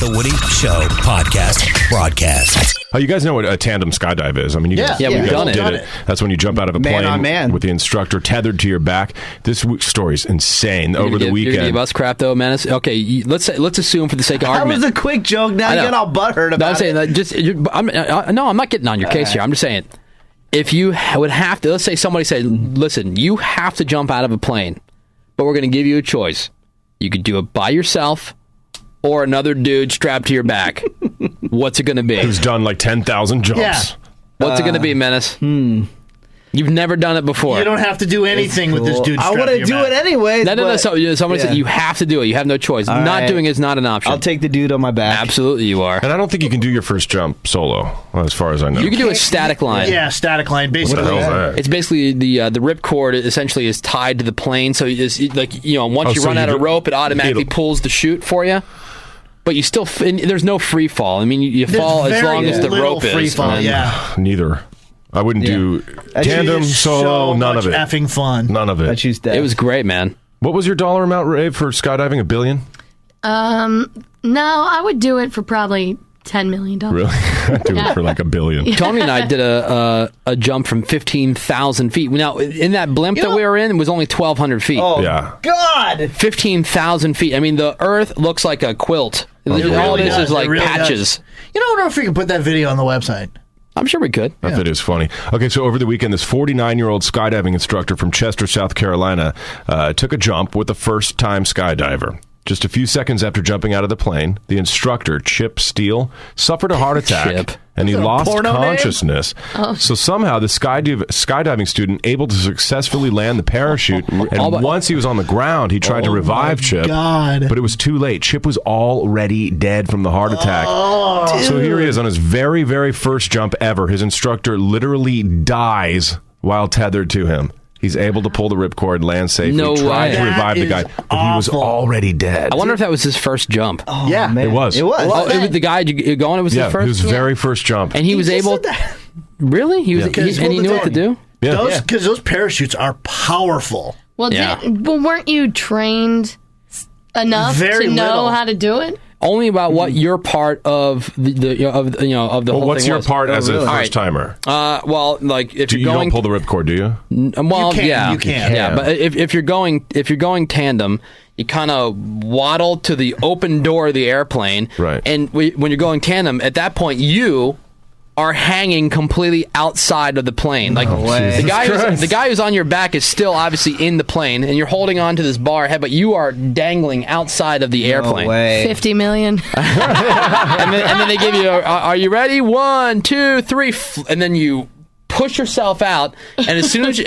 The Woody Show podcast broadcast. Oh, you guys know what a tandem skydive is. I mean, we've done done it. That's when you jump out of a plane on man with the instructor tethered to your back. This story is insane. Over the weekend. You're gonna give us crap though, Menace. Okay, let's assume for the sake of argument. That was a quick joke. Now you get all butthurt about it. No, I'm saying that I'm not getting on your case here. I'm just saying, if you would have to, let's say somebody said, listen, you have to jump out of a plane, but we're going to give you a choice. You could do it by yourself or another dude strapped to your back. What's it going to be? Who's done like 10,000 jumps. Yeah. What's it going to be, Menace? You've never done it before. You don't have to do anything with this dude. I want to do it anyways. No. Somebody said you have to do it. You have no choice. All not right. doing it is not an option. I'll take the dude on my back. Absolutely, you are. And I don't think you can do your first jump solo, as far as I know. You can do a static line. Yeah, static line. Basically, What the hell is that? It's basically the ripcord essentially is tied to the plane, so once you run out of rope, it automatically pulls the chute for you. But you still, there's no free fall. I mean, you fall as long as the rope is. Free fall, yeah. Neither. I wouldn't do tandem, solo, none of it. Effing fun. None of it. I choose that. It was great, man. What was your dollar amount, Ray, for skydiving? $1 billion? No, I would do it for probably $10 million. Really? I'd do it for like $1 billion. Tony and I did a jump from 15,000 feet. Now, in that blimp that we were in, it was only 1,200 feet. Oh, Yeah. God! 15,000 feet. I mean, the Earth looks like a quilt. All really this does. is like It really patches. does. You know, I wonder if we can put that video on the website. I'm sure we could. That video is funny. Okay, so over the weekend, this 49-year-old skydiving instructor from Chester, South Carolina, took a jump with a first-time skydiver. Just a few seconds after jumping out of the plane, the instructor, Chip Steele, suffered a heart attack, and he lost consciousness. So somehow, the skydiving student able to successfully land the parachute, and once he was on the ground, he tried to revive Chip, but it was too late. Chip was already dead from the heart attack. So here he is on his very, very first jump ever. His instructor literally dies while tethered to him. He's able to pull the ripcord, land safely, tried to revive the guy, but he was already dead. I wonder if that was his first jump. Oh, yeah, man. It was. It was. Oh, it was the guy going. It was his first. His very first jump, and he was able. Really, he was, and he knew what to do. Yeah, because those parachutes are powerful. Well, weren't you trained enough Very to know little. how to do it? Only about what your part of the whole thing was. What's your part as a first timer? Well, like if you don't pull the ripcord, do you? Well, you can. Yeah, but if you're going tandem, you kind of waddle to the open door of the airplane, right? And when you're going tandem, at that point you are hanging completely outside of the plane. Like the guy who's on your back is still obviously in the plane, and you're holding on to this bar head, but you are dangling outside of the airplane. $50 million. and then they give you, are you ready? 1, 2, 3, and then you push yourself out, and as soon as you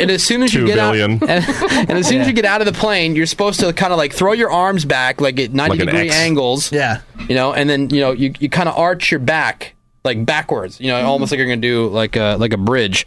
get out, and as soon as you get out of the plane, you're supposed to kind of like throw your arms back like at 90-degree angles. Yeah, and then you kind of arch your back. Like backwards, almost like you're going to do like a bridge,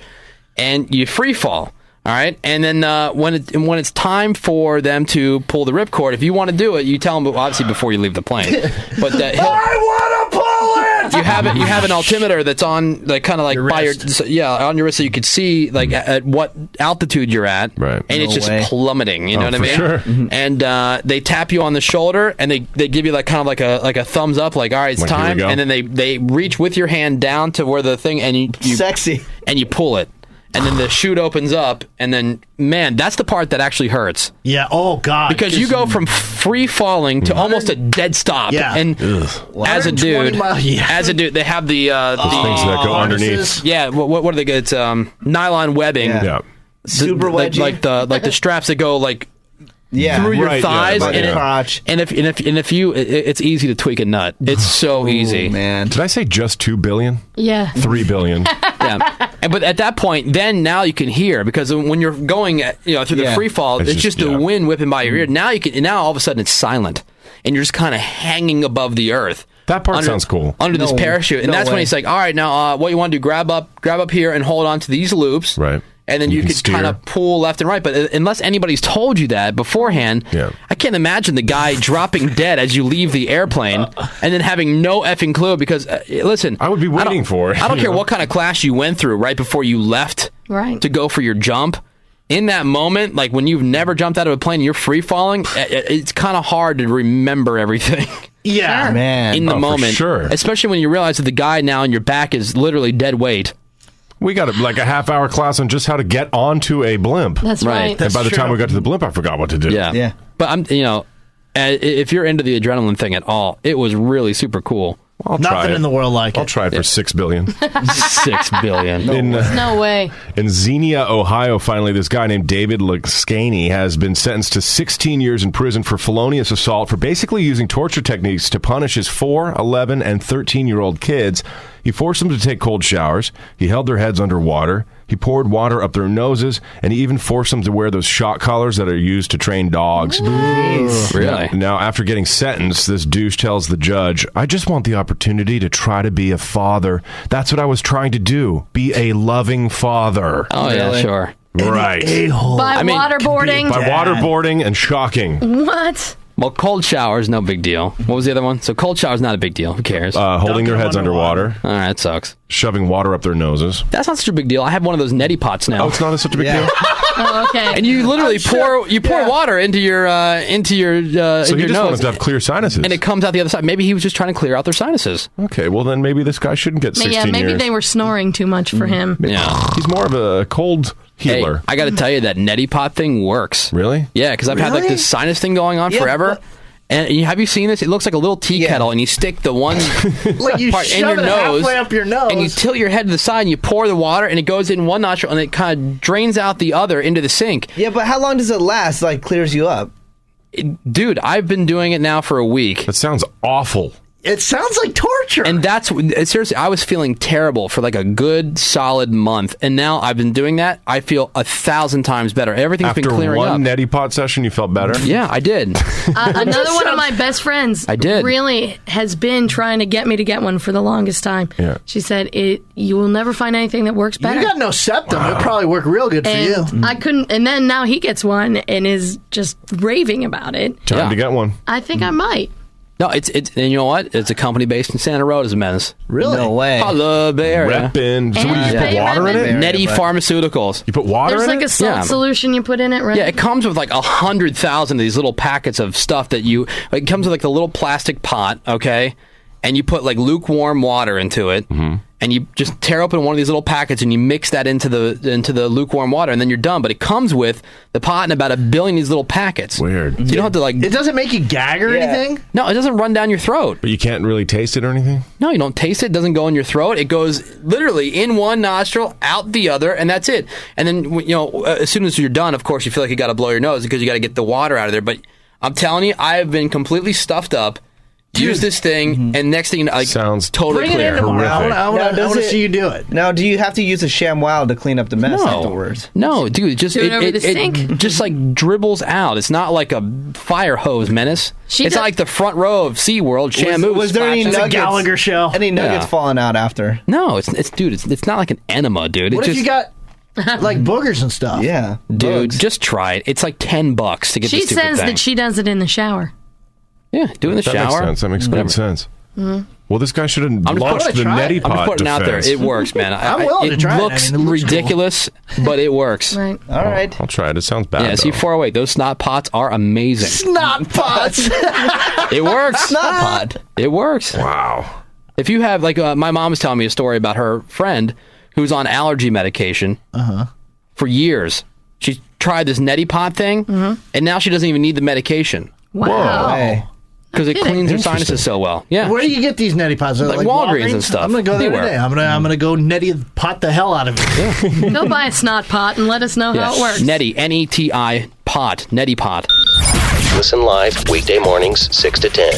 and you free fall. All right, and then when it's time for them to pull the ripcord, if you want to do it, you tell them obviously before you leave the plane. But I want to pull it. You have an altimeter that's on like kind of like by your on your wrist, so you could see like at what altitude you're at, right? And it's just plummeting. You know what I mean? Sure. And they tap you on the shoulder, and they give you like kind of like a thumbs up, like all right, it's time. And then they reach with your hand down to where the thing, and you sexy, and you pull it. And then the chute opens up, and then, man, that's the part that actually hurts. Yeah, oh, God. Because you go from free falling to almost a dead stop. Yeah. And as a dude, they have the things that go underneath. Yeah, what do they get? It's nylon webbing. Yeah. Super wedgie. Like the straps that go like through your thighs, crotch. and if you, it's easy to tweak a nut. It's so easy, man. Did I say just $2 billion? Yeah, $3 billion. Yeah, but at that point, then now you can hear, because when you're going, through the free fall, it's just the wind whipping by your ear. Now now all of a sudden it's silent, and you're just kind of hanging above the earth. That part sounds cool. Under this parachute, and that's when he's like, "All right, now what you want to do? Grab up here and hold on to these loops, right?" And then you could kind of pull left and right. But unless anybody's told you that beforehand, I can't imagine the guy dropping dead as you leave the airplane and then having no effing clue. Because, listen, I would be waiting for it. I don't care what kind of class you went through right before you left to go for your jump. In that moment, like when you've never jumped out of a plane and you're free falling, it's kind of hard to remember everything. Yeah. Sure. Man. in the for moment. sure. Especially when you realize that the guy now on your back is literally dead weight. We got like a half-hour class on just how to get onto a blimp. That's Right. right. And by the time true. we got to the blimp, I forgot what to do. Yeah. Yeah. But if you're into the adrenaline thing at all, it was really super cool. I'll try Nothing it. in the world like I'll it. try it for $6 billion. $6 billion. No way. In Xenia, Ohio, finally, this guy named David Lascaney has been sentenced to 16 years in prison for felonious assault for basically using torture techniques to punish his 4, 11, and 13-year-old kids. He forced them to take cold showers. He held their heads underwater. He poured water up their noses, and he even forced them to wear those shock collars that are used to train dogs. Really? Now, after getting sentenced, this douche tells the judge, "I just want the opportunity to try to be a father. That's what I was trying to do. Be a loving father." Oh, yeah, sure. Right. By mean, waterboarding. By waterboarding and shocking. What? Well, cold showers, no big deal. What was the other one? So cold showers, not a big deal. Who cares? Holding their them heads underwater. All right, that sucks. Shoving water up their noses. That's not such a big deal. I have one of those neti pots now. Oh, it's not such a big deal? Oh, okay. And you literally pour water into your So in he your just wanted nose, to have clear sinuses. and it comes out the other side. Maybe he was just trying to clear out their sinuses. Okay, well then maybe this guy shouldn't get 16 yeah, maybe years. they were snoring too much for him. Yeah. He's more of a cold Hey, healer. I got to tell you that neti pot thing works. Really? Yeah, because I've had like Really? this sinus thing going on Yeah, forever. but- And have you seen this? It looks like a little tea Yeah. kettle, and you stick the one Like you part in shove your it nose, halfway up your nose. and you tilt your head to the side, and you pour the water, and it goes in one nostril, and it kind of drains out the other into the sink. Yeah, but how long does it last? Like, clears you up? Dude, I've been doing it now for a week. That sounds awful. It sounds like torture. And that's seriously, I was feeling terrible for like a good solid month, and now I've been doing that. I feel 1,000 times better. Everything's After been clearing up. one neti pot session, you felt better? Yeah, I did. Another one of my best friends I did. really has been trying to get me to get one for the longest time. Yeah. She said, you will never find anything that works better. you got no septum. It probably work real good for you. and I couldn't, and then now he gets one and is just raving about it. Time Yeah. to get one. I think I might. No, it's and you know what? It's a company based in Santa Rosa, Menace. Really? No way. I love the area. Reppin'. So what, you just Yeah. put water in it? Area, Neti but- Pharmaceuticals. You put water There's in like it? a salt Yeah. solution you put in it, right? Yeah, it comes with like 100,000 of these little packets of stuff that it comes with like the little plastic pot, okay? And you put like lukewarm water into it. And you just tear open one of these little packets and you mix that into the lukewarm water, and then you're done. But it comes with the pot and about 1 billion of these little packets. Weird. So you don't have to like. It doesn't make you gag or Yeah. anything? No, it doesn't run down your throat. But you can't really taste it or anything? No, you don't taste it. It doesn't go in your throat. It goes literally in one nostril, out the other, and that's it. And then, as soon as you're done, of course, you feel like you got to blow your nose because you got to get the water out of there. But I'm telling you, I have been completely stuffed up. Use this thing, and next thing you know, like, Sounds totally Bring it clear. in tomorrow. Horrific. I Now, want does to it- see you do it. Now, do you have to use a ShamWow to clean up the mess afterwards? No, dude, just Do it over the sink? it just like dribbles out. It's not like a fire hose, Menace. She It's does- not like the front row of SeaWorld. Shamu. was there any It's a nuggets? Gallagher show. Any nuggets Yeah. falling out after? No, it's not like an enema, dude. What It's if you just, got like boogers and stuff? Yeah. dude, bugs. just try it. It's like $10 to get She the stupid says thing. that she does it in the shower. Yeah, do it in the That shower. makes sense. That makes Whatever. good sense. Well, this guy should have I'm just launched putting- the try it. neti I'm pot just putting it out there. defense. It works, man. I'm willing to try it. I looks mean, it looks cool. ridiculous, but it works. Right. All right. I'll try it. It sounds bad. Yeah, though. C408. Those snot pots are amazing. Snot pots. It works. Not pod. It works. Wow. If you have, like, my mom was telling me a story about her friend who's on allergy medication for years. She tried this neti pot thing, and now she doesn't even need the medication Wow. Hey. because it kidding. cleans her sinuses so well. Yeah. Where do you get these neti pots? Like Walgreens and stuff. I'm gonna go there Anywhere. today. I'm gonna go neti pot the hell out of it. Go buy a snot pot and let us know how it works. Neti, Neti pot, neti pot. Listen live weekday mornings 6 to 10.